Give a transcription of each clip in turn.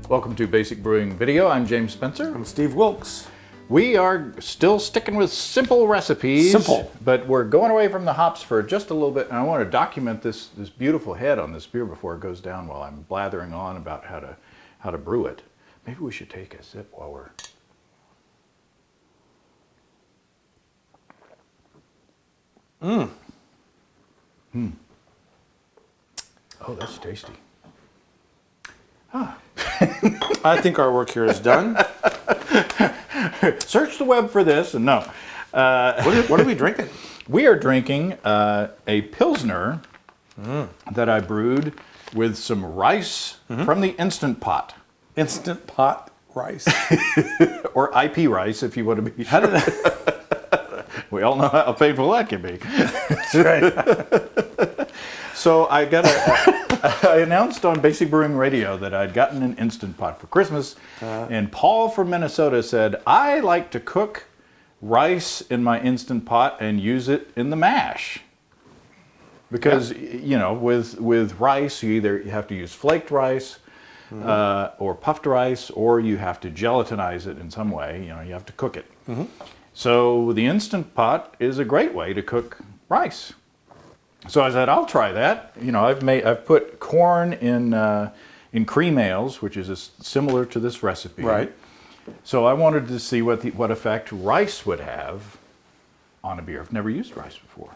Welcome to Basic Brewing Video. I'm James Spencer. I'm Steve Wilkes. We are still sticking with simple recipes. Simple. But we're going away from the hops for just a little bit. And I want to document this beautiful head on this beer before it goes down while I'm blathering on about how to brew it. Maybe we should take a sip while we're... Oh, that's tasty. I think our work here is done. Search the web for this, and no. What are we drinking? We are drinking a Pilsner that I brewed with some rice from the Instant Pot. Instant pot rice. Or IP rice, if you want to be sure. We all know how painful that can be. That's right. So I announced on Basic Brewing Radio that I'd gotten an Instant Pot for Christmas, and Paul from Minnesota said, I like to cook rice in my Instant Pot and use it in the mash. Because, you know, with rice, you either have to use flaked rice or puffed rice, or you have to gelatinize it in some way. You know, you have to cook it. So the Instant Pot is a great way to cook rice. So I said, I'll try that. You know, I've put corn in cream ales, which is similar to this recipe. Right. So I wanted to see what effect rice would have on a beer. I've never used rice before.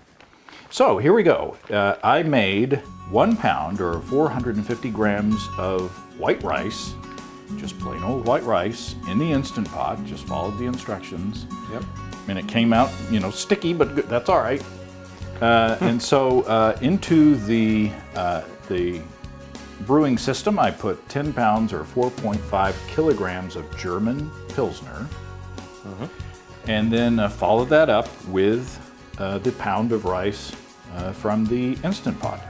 So here we go. I made 1 pound or 450 grams of white rice, just plain old white rice, in the Instant Pot. Just followed the instructions. Yep. And it came out, you know, sticky, but good. That's all right. And so into the brewing system, I put 10 pounds or 4.5 kilograms of German Pilsner. And then followed that up with the pound of rice from the Instant Pot.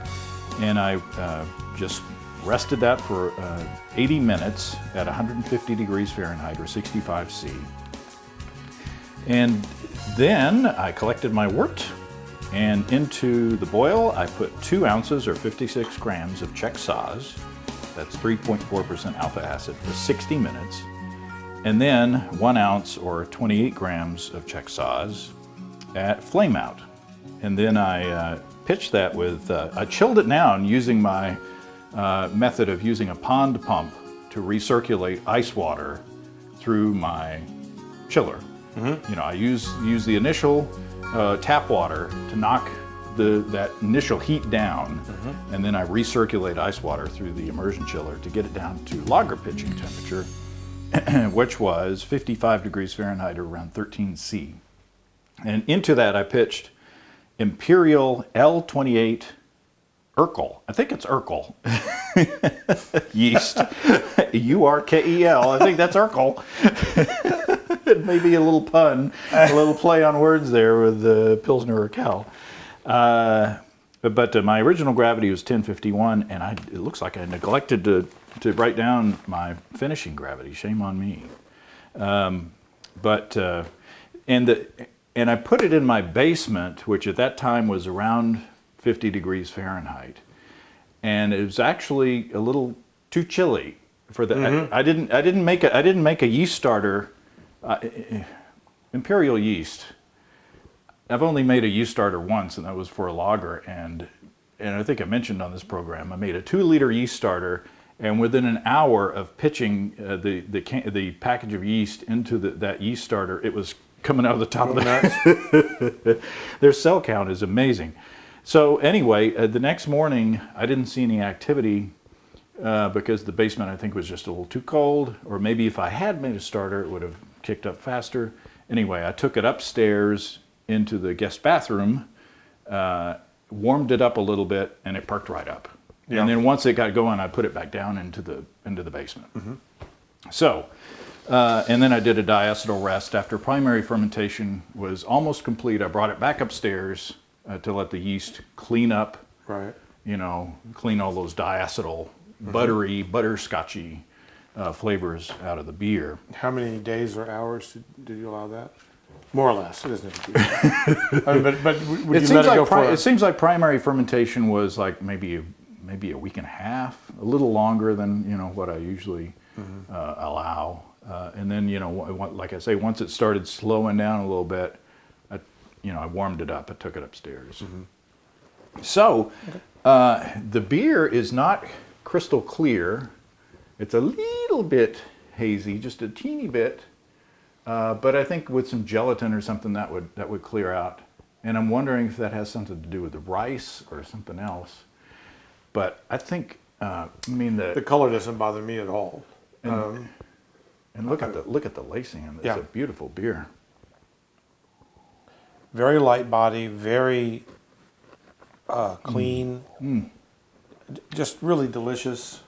And I just rested that for 80 minutes at 150 degrees Fahrenheit or 65 C. And then I collected my wort, and into the boil I put 2 ounces or 56 grams of Czech Saaz. That's 3.4% alpha acid for 60 minutes. And then 1 ounce or 28 grams of Czech Saaz at flame out. And then I pitched that with, I chilled it down using my method of using a pond pump to recirculate ice water through my chiller. You know, I use the initial tap water to knock that initial heat down, and then I recirculate ice water through the immersion chiller to get it down to lager pitching temperature, which was 55 degrees Fahrenheit or around 13 C. And into that I pitched Imperial L28 Urkel. I think it's Urkel. Yeast. U-R-K-E-L. I think that's Urkel. Maybe a little pun, a little play on words there with the Pilsner Urkel. But my original gravity was 1051, and it looks like I neglected to write down my finishing gravity. Shame on me. And I put it in my basement, which at that time was around 50 degrees Fahrenheit, and it was actually a little too chilly for that. I didn't make a yeast starter. Imperial yeast. I've only made a yeast starter once, and that was for a lager. And I think I mentioned on this program, I made a 2-liter yeast starter, and within an hour of pitching the package of yeast into that yeast starter, it was coming out of the top of the nuts. Their cell count is amazing. So anyway, the next morning I didn't see any activity because the basement I think was just a little too cold, or maybe if I had made a starter it would have kicked up faster. Anyway, I took it upstairs into the guest bathroom, warmed it up a little bit, and it perked right up. And then once it got going, I put it back down into the basement. So, and then I did a diacetyl rest. After primary fermentation was almost complete, I brought it back upstairs to let the yeast clean up, you know, clean all those diacetyl, buttery, butterscotchy flavors out of the beer. How many days or hours did you allow that? More or less. It doesn't have to be. I mean, but would you let it go for? It seems like primary fermentation was like maybe a week and a half, a little longer than what I usually allow. And then, like I say, once it started slowing down a little bit, I warmed it up. I took it upstairs. So the beer is not crystal clear. It's a little bit hazy, just a teeny bit. But I think with some gelatin or something that would clear out. And I'm wondering if that has something to do with the rice or something else. But I think, the color doesn't bother me at all. And look at the lacing on this. Yeah. It's a beautiful beer. Very light body, very clean, just really delicious.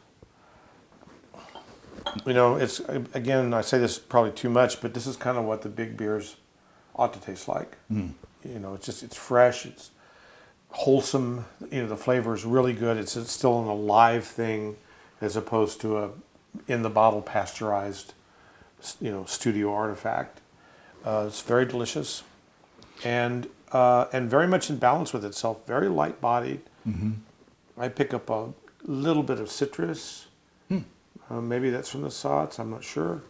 It's, again, I say this probably too much, but this is kind of what the big beers ought to taste like. It's fresh, it's wholesome. The flavor is really good. It's still an alive thing, as opposed to a in the bottle pasteurized, studio artifact. It's very delicious, and very much in balance with itself. Very light bodied. I pick up a little bit of citrus. Maybe that's from the sots. I'm not sure.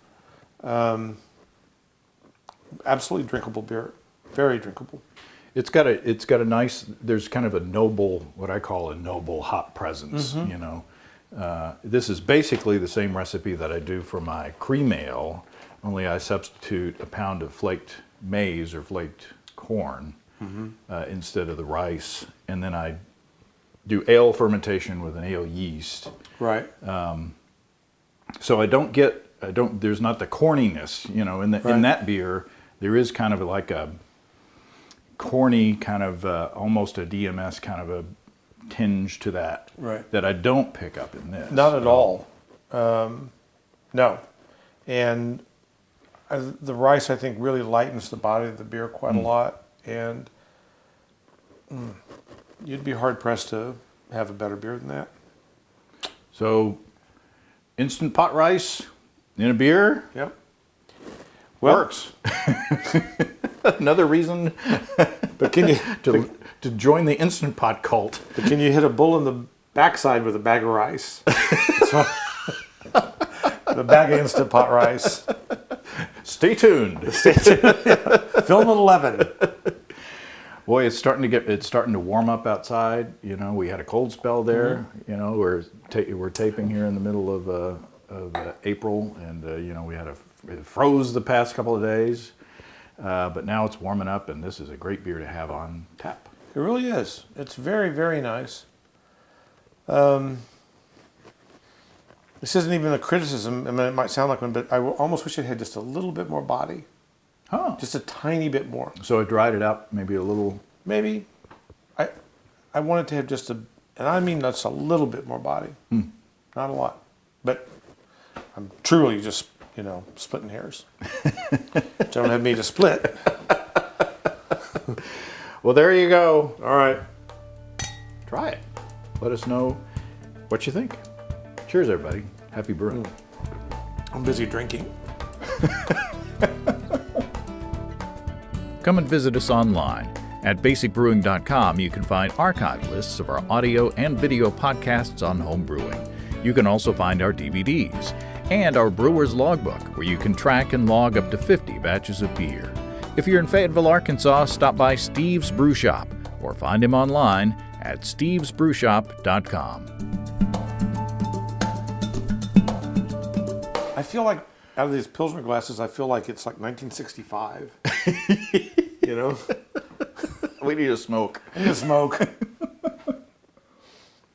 Absolutely drinkable beer. Very drinkable. It's got a nice. There's kind of a noble, what I call a noble hop presence. This is basically the same recipe that I do for my cream ale, only I substitute a pound of flaked maize or flaked corn instead of the rice, and then I do ale fermentation with an ale yeast. Right. So there's not the corniness, in that beer. There is kind of like a corny kind of almost a DMS kind of a tinge to that. Right. That I don't pick up in this. Not at all. No. And the rice, I think, really lightens the body of the beer quite a lot. And you'd be hard pressed to have a better beer than that. So, instant pot rice in a beer. Yep. Works. Another reason But can you to join the Instant Pot cult. But can you hit a bull in the backside with a bag of rice? The bag of Instant Pot rice. Stay tuned. Film at 11. Boy, it's starting to warm up outside. We had a cold spell there. We're taping here in the middle of April, and it froze the past couple of days. But now it's warming up, and this is a great beer to have on tap. It really is. It's very, very nice. This isn't even a criticism. It might sound like one, but I almost wish it had just a little bit more body. Huh. Just a tiny bit more. So I dried it out maybe a little. Maybe. I wanted to have just and I mean that's a little bit more body. Not a lot. But I'm truly just, splitting hairs. Don't have me to split. Well, there you go. All right. Try it. Let us know what you think. Cheers, everybody. Happy brewing. I'm busy drinking. Come and visit us online. At basicbrewing.com, you can find archive lists of our audio and video podcasts on home brewing. You can also find our DVDs and our brewer's logbook, where you can track and log up to 50 batches of beer. If you're in Fayetteville, Arkansas, stop by Steve's Brew Shop or find him online at stevesbrewshop.com. I feel like out of these Pilsner glasses, I feel like it's like 1965. We need a smoke. I need to smoke.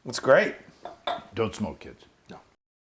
It's great. Don't smoke, kids.